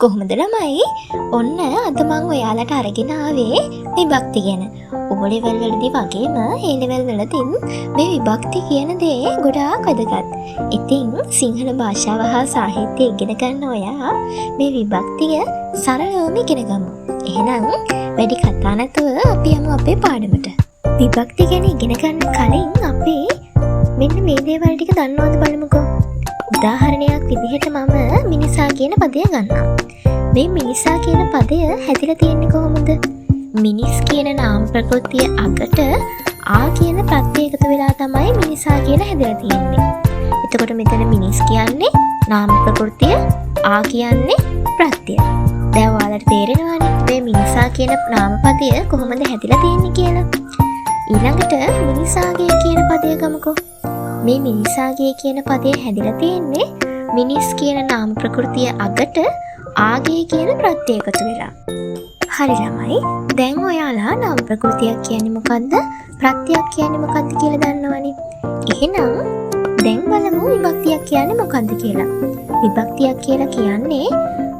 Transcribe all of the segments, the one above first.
කොහොමද ළමයි? ඔන්න අද මම ඔයාලට අරගෙන ආවේ විභක්ති ගැන. O level වලදී වගේම A level වලදී මේ විභක්ති කියන දේ ගොඩාක් වැදගත්. ඉතින් සිංහල භාෂාව හා සාහිත්‍යය ඉගෙන ගන්න ඔයා මේ විභක්තිය සරලවම ඉගෙන ගමු. එහෙනම් වැඩි කතා නැතුව අපි යමු අපේ පාඩමට. විභක්ති ගැන ඉගෙන ගන්න කලින් අපි මෙන්න මේ දේවල් ටික දන්නවද බලමුකෝ. උදාහරණයක් විදිහට මම මිනිසා කියන පදය ගන්නවා. මේ මිනිසා කියන පදය හැදිලා තියෙන්නේ කොහොමද? මිනිස් කියන නාම ප්‍රකෘතිය අගට ආ කියන ප්‍රත්‍යය එකතු වෙලා තමයි මිනිසා කියලා හැදලා තියෙන්නේ. එතකොට මෙතන මිනිස් කියන්නේ නාම ප්‍රකෘතිය, ආ කියන්නේ ප්‍රත්‍යය. දැන් ඔයාලට තේරෙනවානේ මේ මිනිසා කියන නාම පදය කොහොමද හැදිලා තියෙන්නේ කියලා. ඊළඟට මිනිසාගේ කියන පදය ගමුකෝ. මේ මිනිසාගේ කියන පදය හැදිලා තියෙන්නේ මිනිස් කියන නාම ප්‍රකෘතිය අගට ආගේ කියන ප්‍රත්‍යය එකතු වෙලා. හරි ළමයි, දැන් ඔයාලා නාම ප්‍රකෘතියක් කියන්නේ මොකද්ද? ප්‍රත්‍යයක් කියන්නේ මොකද්ද කියලා දන්නවනේ. එහෙනම් දැන් බලමු විභක්තියක් කියන්නේ මොකද්ද කියලා. විභක්තියක් කියලා කියන්නේ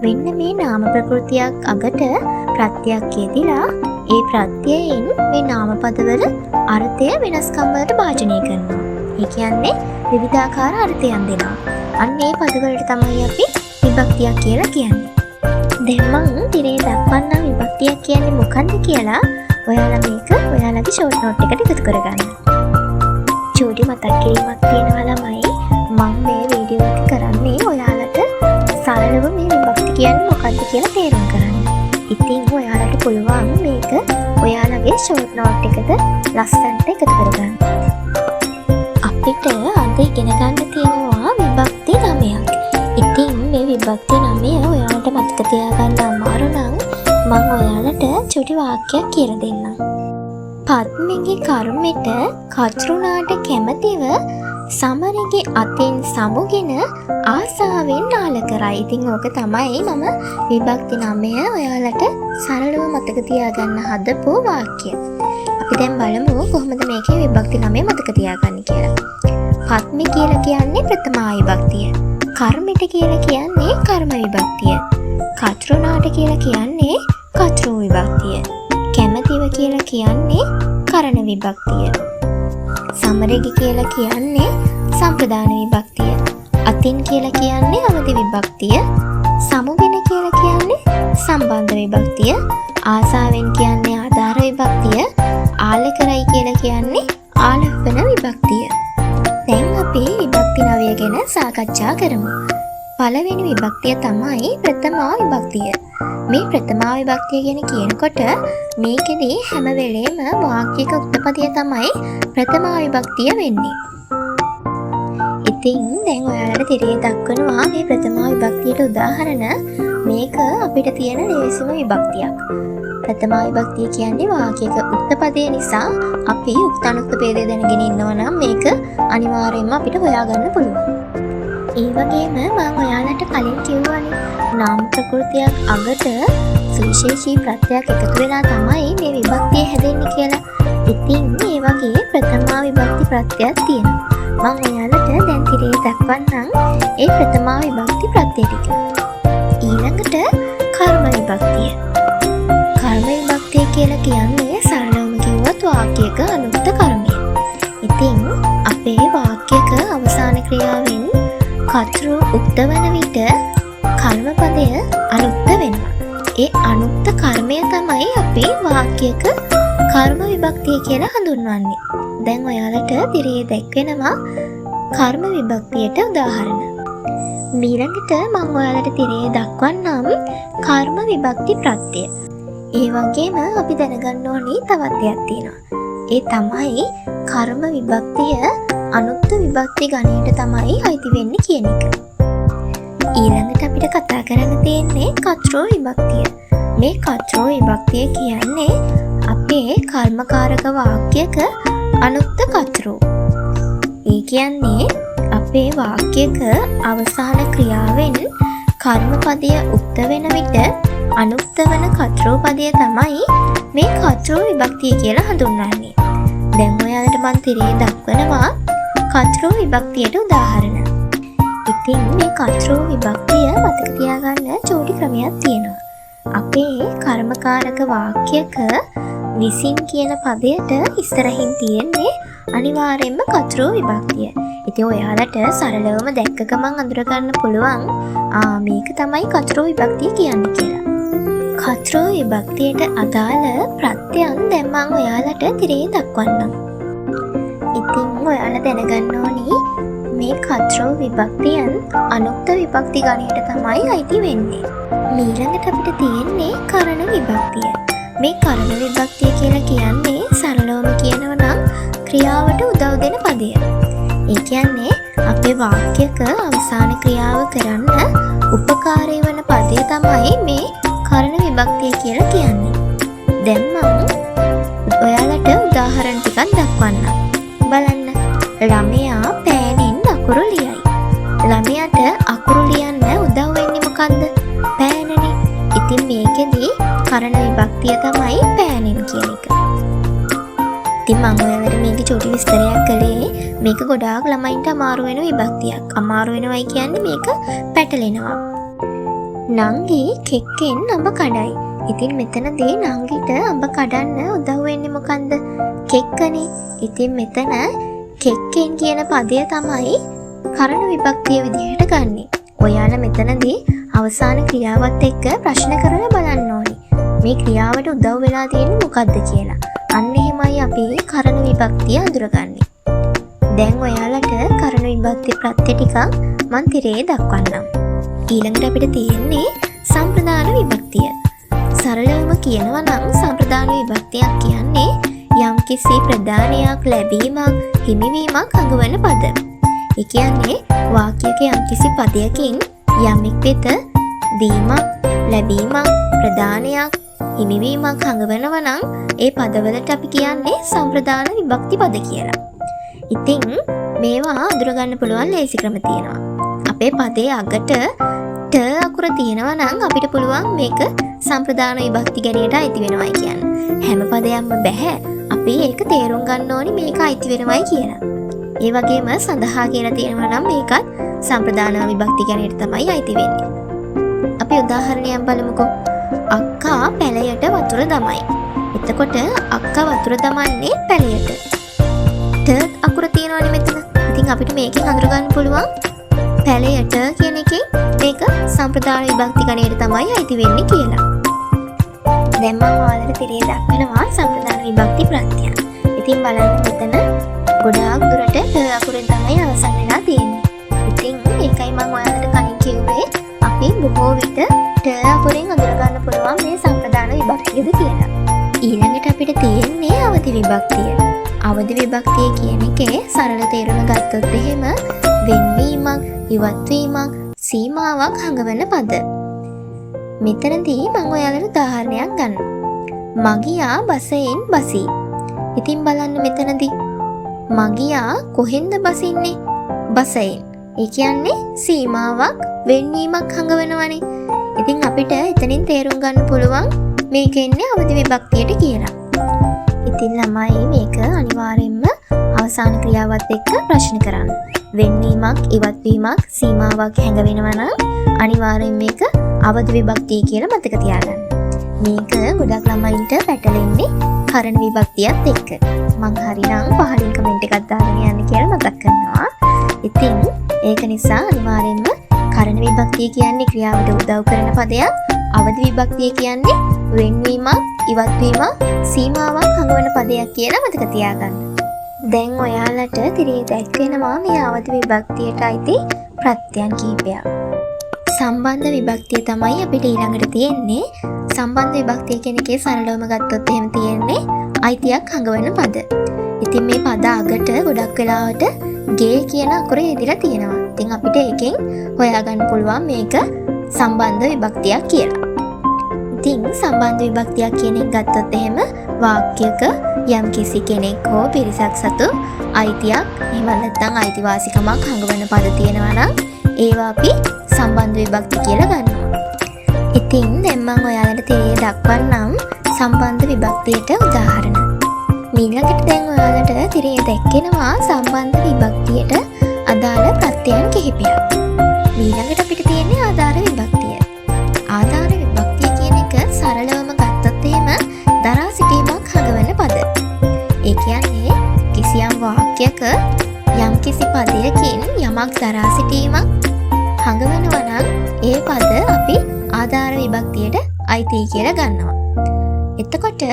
වෙන්න මේ නාම ප්‍රකෘතියක් අගට ප්‍රත්‍යයක් යෙදිලා ඒ ප්‍රත්‍යයෙන් මේ නාම පදවල අර්ථය වෙනස්කම් වලට භාජනය කරනවා. ඒ කියන්නේ විවිධාකාර අර්ථයන් දෙනවා. අන්න ඒ පදවලට තමයි අපි විභක්තියක් කියලා කියන්නේ. දැන් මම තිරේ දක්වන්නම් විභක්තියක් කියන්නේ මොකක්ද කියලා. ඔයාලා මේක ඔයාලගේ ෂෝට් නෝට් එකට එකතු කරගන්න. චූටි මතක් කිරීමක් තියෙනවා ළමයි. මම මේ වීඩියෝ එක කරන්නේ ඔයාලට සරලව මේ විභක්ති කියන්නේ මොකක්ද කියලා තේරුම් ගන්න. ඉතින් ඔයාලට පුළුවන් මේක ඔයාලගේ ෂෝට් නෝට් එකට ලස්සනට එකතු කරගන්න. අපිට අද ඉගෙන ගන්න තියෙනවා විභක්ති 9ක්. ඉතින් මේ විභක්ති 9 ඔයාලට මතක තියාගන්න අමාරු නම් මම ඔයාලට චුටි වාක්‍යයක් කියලා දෙන්නම්. පද්මගේ කර්මෙට කචුරුණාට කැමතිව සමරගේ අතින් සමුගෙන ආසාවෙන් නාල කරයි. ඉතින් ඕක තමයි මම විභක්ති 9 ඔයාලට සරලව මතක තියාගන්න හදපු වාක්‍යය. අපි දැන් බලමු කොහොමද මේකේ විභක්ති 9 මතක තියාගන්නේ කියලා. පද්ම කියලා කියන්නේ ප්‍රථමා විභක්තිය. කර්මෙට කියලා කියන්නේ කර්ම විභක්තිය. කචුරුණාට කියලා කියන්නේ කචුරු විභක්තිය. කැමතිව කියලා කියන්නේ කරණ විභක්තිය. සමරගේ කියලා කියන්නේ සම්ප්‍රදාන විභක්තිය. අතින් කියලා කියන්නේ අවදි විභක්තිය. සමුගෙන කියලා කියන්නේ සම්බන්ධ විභක්තිය. ආසාවෙන් කියන්නේ ආධාර විභක්තිය. ආල කරයි කියලා කියන්නේ ආලපන විභක්තිය. දැන් අපි විභක්ති 9 ගැන සාකච්ඡා කරමු. පළවෙනි විභක්තිය තමයි ප්‍රථමා විභක්තිය. මේ ප්‍රථමා විභක්තිය ගැන කියනකොට මේකෙදී හැම වෙලේම වාක්‍යයක උත්පත්තිය තමයි ප්‍රථමා විභක්තිය වෙන්නේ. ඉතින් දැන් ඔයාලට තිරේ දක්වනවා මේ ප්‍රථමා විභක්තියට උදාහරණ. මේක අපිට තියෙන ලේසිම විභක්තියක්. ප්‍රථමා විභක්තිය කියන්නේ වාක්‍යයක උත්පත්තිය නිසා අපි උක්තානුක්ත ભેදය දැනගෙන ඉන්නවා නම් මේක අනිවාර්යයෙන්ම අපිට හොයාගන්න පුළුවන්. ඒ වගේම මම ඔයාලට කලින් කිව්වනේ නාම ප්‍රකෘතියක් අගට සුවිශේෂී ප්‍රත්‍යක් එකතු වෙලා තමයි මේ විභක්තිය හැදෙන්නේ කියලා. ඉතින් මේ වගේ ප්‍රථමා විභක්ති ප්‍රත්‍යක් තියෙනවා. මම ඔයාලට දැන් තිරේ දක්වන්නම් ඒ ප්‍රථමා විභක්ති ප්‍රත්‍ය ටික. ඊළඟට කර්ම විභක්තිය. කර්ම විභක්තිය කියලා කියන්නේ සරලවම කිව්වොත් වාක්‍යයක අනුක්ත කර්මය. ඉතින් අපේ වාක්‍යයක අවසාන ක්‍රියාවෙන් කතෘ උක්ත වන විට කර්මපදය අනුක්ත වෙනවා. ඒ අනුක්ත කර්මය තමයි අපේ වාක්‍යයක කර්ම විභක්තිය කියලා හඳුන්වන්නේ. දැන් ඔයාලට තිරේ දැක්වෙනවා කර්ම විභක්තියට උදාහරණ. ඊළඟට මම ඔයාලට තිරේ දක්වන්නම් කර්ම විභක්ති ප්‍රත්‍යය. ඒ වගේම අපි දැනගන්න ඕනි තවත් දෙයක් තියෙනවා. ඒ තමයි කර්ම විභක්තිය අනුක්ත විභක්ති ගණයට තමයි අයිති වෙන්නේ කියන එක. ඊළඟට අපිට කතා කරන්න තියෙන්නේ කතෘ විභක්තිය. මේ කතෘ විභක්තිය කියන්නේ අපේ කර්මකාරක වාක්‍යයක අනුක්ත කතෘ. ඒ කියන්නේ අපේ වාක්‍යයක අවසාන ක්‍රියාවෙන් කර්මපදය උක්ත වෙන විට අනුක්ත වන කතෘ පදය තමයි මේ කතෘ විභක්තිය කියලා හඳුන්වන්නේ. දැන් ඔයාලට මම තිරේ දක්වනවා කතෘ විභක්තියට උදාහරණ. ඉතින් මේ කතෘ විභක්තිය මතක තියාගන්න චූටි ක්‍රමයක් තියෙනවා. අපේ කර්මකාරක වාක්‍යයක විසින් කියන පදයට ඉස්සරහින් තියෙන්නේ අනිවාර්යෙන්ම කතෘ විභක්තිය. ඉතින් ඔයාලට සරලවම දැක්ක ගමන් අඳුරගන්න පුළුවන් මේක තමයි කතෘ විභක්තිය කියන්නේ කියලා. කතෘ විභක්තියට අදාළ ප්‍රත්‍යයන් දැන් මම ඔයාලට තිරේ දක්වන්නම්. ඉතින් ඔයාලා දැනගන්න ඕනි මේ කතෘ විභක්තියන් අනුක්ත විභක්ති ගණයට තමයි අයිති වෙන්නේ. ඊළඟට අපිට තියෙන්නේ කරණ විභක්තිය. මේ කරණ විභක්තිය කියලා කියන්නේ සරලවම කියනවා නම් ක්‍රියාවට උදව් දෙන පදය. ඒ කියන්නේ අපේ වාක්‍යයක අවසාන ක්‍රියාව කරන්න උපකාරී වන පදය තමයි මේ කරණ විභක්තිය කියලා කියන්නේ. දැන් මම ඔයාලට උදාහරණ ටිකක් දක්වන්නම්. බලන්න. ළමයා පෑනෙන් අකුරු ලියයි. ළමයාට අකුරු ලියන්න උදව් වෙන්නේ මොකද්ද? පෑනනේ. ඉතින් මේකෙදි කරණ විභක්තිය තමයි පෑනෙන් කියන එක. ඉතින් මම ඔයාලට මේක චූටි විස්තරයක් කළේ මේක ගොඩාක් ළමයින්ට අමාරු වෙන විභක්තියක්. අමාරු වෙනවයි කියන්නේ මේක පැටලෙනවා. නංගි කෙක්කෙන් අඹ කඩයි. ඉතින් මෙතනදී නංගිට අඹ කඩන්න උදව් වෙන්නේ මොකන්ද? කෙක්කනේ. ඉතින් මෙතන කෙක්කෙන් කියන පදය තමයි කරණ විභක්තිය විදිහට ගන්නෙ. ඔයාලා මෙතනදී අවසාන ක්‍රියාවත් එක්ක ප්‍රශ්න කරලා බලන්න ඕනි. මේ ක්‍රියාවට උදව් වෙලා තියෙන්නේ මොකද්ද කියලා. අන්න එහෙමයි අපි කරණ විභක්තිය අඳුරගන්නේ. දැන් ඔයාලට කරණ විභක්ති ප්‍රත්‍ය ටිකක් මන් තිරේ දක්වන්නම්. ඊළඟට අපිට තියෙන්නේ සම්ප්‍රදාන විභක්තිය. සරලවම කියනවා නම් සම්ප්‍රදාන විභක්තියක් කියන්නේ යම්කිසි ප්‍රදානයක් ලැබීමක් හිමිවීමක් හඟවන පද. ඒ කියන්නේ වාක්‍යයක යම්කිසි පදයකින් යමෙක් වෙත දීමක් ලැබීමක් ප්‍රදානයක් හිමිවීමක් හඟවනවා නම් ඒ පදවලට අපි කියන්නේ සම්ප්‍රදාන විභක්ති පද කියලා. ඉතින් මේවා අඳුරගන්න පුළුවන් ලේසි ක්‍රම තියෙනවා. අපේ පදයේ අගට ට අකුර තියෙනවා නම් අපිට පුළුවන් මේක සම්ප්‍රදාන විභක්ති ගණයට අයිති වෙනවයි කියන්න. හැම පදයක්ම බැහැ. අපි ඒක තේරුම් ගන්න ඕනි මේක අයිති වෙනවයි කියලා. ඒ වගේම සඳහා කියලා තියෙනවා නම් මේකත් සම්ප්‍රදාන විභක්ති ගණයට තමයි අයිති වෙන්නේ. අපි උදාහරණයක් බලමුකෝ. අක්කා පැලයට වතුර දමයි. එතකොට අක්කා වතුර දමන්නේ පැලයට. ට අකුර තියෙනවනේ මෙතන. ඉතින් අපිට මේකෙන් අඳුරගන්න පුළුවන් පැලයට කියන එකෙන් මේක සම්ප්‍රදාන විභක්ති ගණයට තමයි අයිති වෙන්නේ කියලා. දැන් මම ඔයාලට තිරේ දක්වනවා සම්ප්‍රදාන විභක්ති ප්‍රත්‍යයන්. ඉතින් බලන්න මෙතන ගොඩාක් දුරට ට අකුරෙන් තමයි අවසන් වෙලා තියෙන්නේ. ඉතින් ඒකයි මම ඔයාලට කලින් කිව්වේ අපි බොහෝ විට ට අකුරෙන් අඳුරගන්න පුළුවන් මේ සම්ප්‍රදාන විභක්තියද කියලා. ඊළඟට අපිට තියෙන්නේ අවදි විභක්තිය. අවදි විභක්තිය කියන එකේ සරල තේරුම ගත්තොත් එහෙම වෙන්වීමක්, ඉවත්වීමක්, සීමාවක් හඟවන පද. මෙතනදී මම ඔයාලට උදාහරණයක් ගන්නවා. මගියා බසයෙන් බසී. ඉතින් බලන්න මෙතනදී මගියා කොහෙන්ද බසින්නේ? බසයෙන්. ඒ කියන්නේ සීමාවක්, වෙන්වීමක් හඟවනවනේ. ඉතින් අපිට එතනින් තේරුම් ගන්න පුළුවන් මේක එන්නේ අවදි විභක්තියට කියලා. ඉතින් ළමයි මේක අනිවාර්යෙන්ම අවසාන ක්‍රියාවත් එක්ක ප්‍රශ්න කරන්න. වෙන්වීමක්, ඉවත්වීමක්, සීමාවක් හැඟවෙනවා නම් අනිවාර්යෙන් මේක අවදි විභක්තිය කියලා මතක තියාගන්න. මේක ගොඩක් ළමයින්ට පැටලෙන්නේ කරණ විභක්තියත් එක්ක. මං හරිනම් පහලින් කමෙන්ට් එකක් දාගෙන යන්න කියලා මතක් කරනවා. ඉතින් ඒක නිසා අනිවාර්යෙන්ම කරණ විභක්තිය කියන්නේ ක්‍රියාවට උදව් කරන පදයක්. අවදි විභක්තිය කියන්නේ වෙන්වීමක්, ඉවත්වීමක්, සීමාවක් හඟවන පදයක් කියලා මතක තියාගන්න. දැන් ඔයාලට තිරේ දැක්වෙනවා මේ අවදි විභක්තියට අයිති ප්‍රත්‍යයන් කිහිපයක්. සම්බන්ධ විභක්තිය තමයි අපිට ඊළඟට තියෙන්නේ. සම්බන්ධ විභක්තිය කියන එකේ සරලවම ගත්තොත් එහෙම තියෙන්නේ අයිතියක් හඟවන පද. ඉතින් මේ පද අගට ගොඩක් වෙලාවට ගේ කියන අකුර යෙදিলা තියෙනවා. ඉතින් අපිට ඒකෙන් හොයාගන්න පුළුවන් මේක සම්බන්ධ විභක්තියක් කියලා. ඉතින් සම්බන්ධ විභක්තියක් කියන එක ගත්තොත් එහෙම වාක්‍යයක යම්කිසි කෙනෙක් හෝ පිරිසක් සතු අයිතියක් එහෙම නැත්නම් අයිතිවාසිකමක් හඟවන පද තියෙනවා නම් ඒවා අපි සම්බන්ධ විභක්ති කියලා ගන්නවා. ඉතින් දැන් මම ඔයාලට තිරේ දක්වන්නම් සම්බන්ධ විභක්තියට උදාහරණ. ඊළඟට දැන් ඔයාලට තිරේ දැක්කෙනවා සම්බන්ධ විභක්තියට අදාළ ප්‍රත්‍යයන් කිහිපයක්. පදයකින් යමක් දරා සිටීමක් හඟවනවා නම් ඒ පද අපි ආධාර විභක්තියට අයිති කියලා ගන්නවා. එතකොට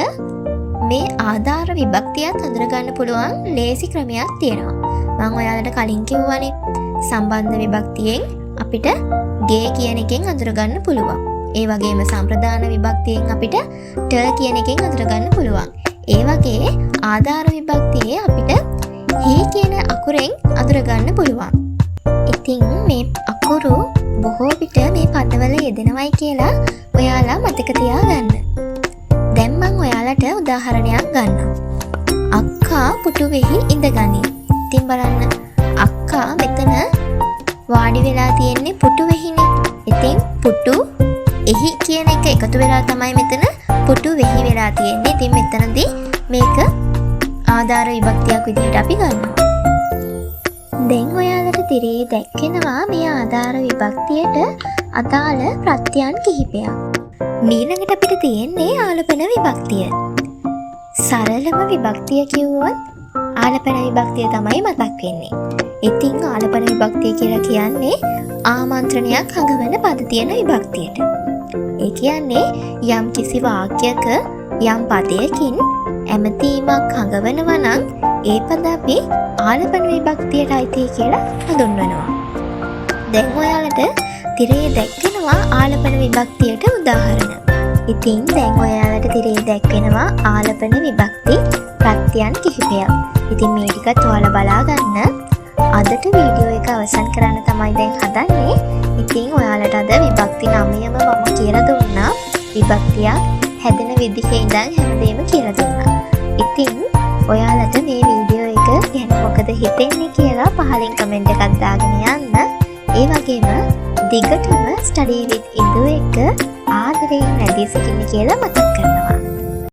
මේ ආධාර විභක්තියත් හඳුනගන්න පුළුවන් ලේසි ක්‍රමයක් තියෙනවා. මම ඔයාලට කලින් කිව්වනේ සම්බන්ධ විභක්තියෙන් අපිට ගේ කියන එකෙන් හඳුනගන්න පුළුවන්. ඒ වගේම සම්ප්‍රදාන විභක්තියෙන් අපිට ට කියන එකෙන් හඳුනගන්න පුළුවන්. ඒ වගේ ආධාර විභක්තියේ අපිට හි කියන අකුරෙන් අඳුරගන්න පුළුවන්. ඉතින් මේ අකුරු බොහෝ විට මේ පදවල යෙදෙනවයි කියලා ඔයාලා මතක තියාගන්න. දැන් මම ඔයාලට උදාහරණයක් ගන්නම්. අක්කා පුටුවෙහි ඉඳගනි. ඉතින් බලන්න අක්කා මෙතන වාඩි වෙලා තියෙන්නේ පුටුවෙහිනේ. ඉතින් පුටු එහි කියන එක එකතු වෙලා තමයි මෙතන පුටුවෙහි වෙලා තියෙන්නේ. ඉතින් මෙතනදී මේක ආධාර විභක්තියක් විදිහට අපි ගන්නවා. දැන් ඔයාලට තිරේ දැක්කෙනවා මේ ආධාර විභක්තියට අදාළ ප්‍රත්‍යයන් කිහිපයක්. ඊළඟට අපිට තියෙන්නේ ආලපන විභක්තිය. සරලම විභක්තිය කිව්වොත් ආලපන විභක්තිය තමයි මතක් වෙන්නේ. ඉතින් ආලපන විභක්තිය කියලා කියන්නේ ආමන්ත්‍රණයක් හඟවන පද තියෙන විභක්තියට. ඒ කියන්නේ යම් කිසි වාක්‍යයක යම් පදයකින් ඇමතීමක් හඟවනවා නම් ඒ පද අපි ආලපන විභක්තියට අයිති කියලා හඳුන්වනවා. දැන් ඔයාලට තිරේ දැක්වෙනවා ආලපන විභක්තියට උදාහරණ. ඉතින් දැන් ඔයාලට තිරේ දැක්වෙනවා ආලපන විභක්ති ප්‍රත්‍යයන් කිහිපයක්. ඉතින් මේ ටිකත් ඔයාලා බලා ගන්න. අදට වීඩියෝ එක අවසන් කරන්න තමයි දැන් හදන්නේ. ඉතින් ඔයාලට අද විභක්ති 9ම මම කියලා දුන්නා. විභක්තියක් හැදෙන විදිහේ ඉඳන් හැමදේම කියලා දුන්නා. ඉතින් ඔයාලට මේ වීඩියෝ එක ගැන මොකද හිතෙන්නේ කියලා පහලින් කමෙන්ට් එකක් දාගෙන යන්න. ඒ වගේම දිගටම ස්ටඩි විත් ඉදු එක ආදරයෙන් රැඳී සිටින්න කියලා මතක් කරනවා.